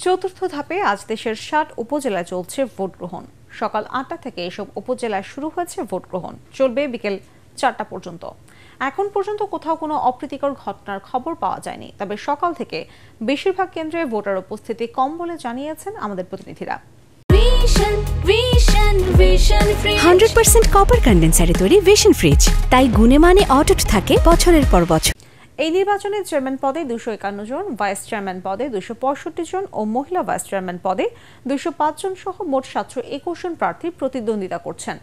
চতুর্থ ধাপে আজ দেশের ৬০ উপজেলায় চলছে ভোট গ্রহণ। সকাল ৮টা থেকে এসব উপজেলায় শুরু হয়েছে ভোট গ্রহণ, চলবে বিকেল ৪টা পর্যন্ত। এখন পর্যন্ত কোথাও কোনো অপ্রীতিকর ঘটনার খবর পাওয়া যায়নি, তবে সকাল থেকে বেশিরভাগ কেন্দ্রে ভোটার উপস্থিতি কম বলে জানিয়েছেন আমাদের প্রতিনিধিরা। 100% কপার কন্ডেন্সারে তৈরি ভিশন ফ্রিজ, তাই গুণে মানে অটুট থাকে বছরের পর বছর। এই নির্বাচনে চেয়ারম্যান পদে 251 জন, ভাইস চেয়ারম্যান পদে 265 জন ও মহিলা ভাইস চেয়ারম্যান পদে 205 জন সহ মোট 721 জন প্রার্থী প্রতিদ্বন্দ্বিতা করছেন।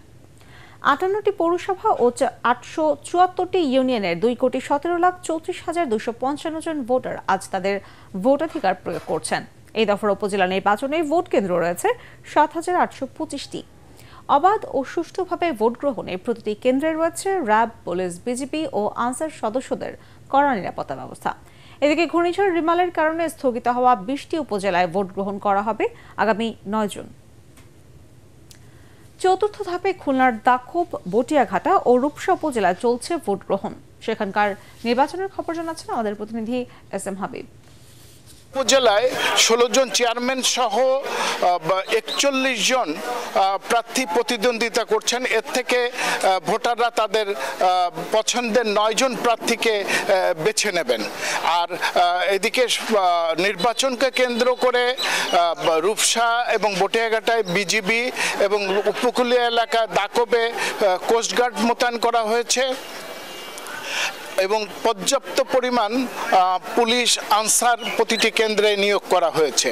58টি পৌরসভা ও 874টি ইউনিয়নের 2,17,34,255 জন ভোটার আজ তাদের ভোটাধিকার প্রয়োগ করছেন। এই দফার উপজেলা নির্বাচনে ভোট কেন্দ্র রয়েছে 7,825টি। অবাধ ও সুষ্ঠুভাবে ভোট গ্রহণে প্রতিটি কেন্দ্রে রয়েছে র্যাব, পুলিশ, বিজিবি ও আনসার সদস্যদের কড়া নিরাপত্তা ব্যবস্থা। এদিকে ঘূর্ণিঝড় রিমালের কারণে স্থগিত হওয়া 20টি উপজেলায় ভোট গ্রহণ করা হবে আগামী 9 জুন। চতুর্থ ধাপে খুলনার দাখব, বটিয়াঘাটা ও রূপসা উপজেলায় চলছে ভোট গ্রহণ। সেখানকার নির্বাচনের খবর জানাচ্ছেন আমাদের প্রতিনিধি SM হাবিব। উপজেলায় 16 জন চেয়ারম্যান সহ 41 জন প্রার্থী প্রতিদ্বন্দ্বিতা করছেন। এর থেকে ভোটাররা তাদের পছন্দের 9 জন প্রার্থীকে বেছে নেবেন। আর এদিকে নির্বাচনকে কেন্দ্র করে রূপসা এবং বটিয়াঘাটায় বিজিবি এবং উপকূলীয় এলাকা দাকবে কোস্টগার্ড মোতায়েন করা হয়েছে এবং পর্যাপ্ত পরিমাণ পুলিশ আনসার প্রতিটি কেন্দ্রে নিয়োগ করা হয়েছে।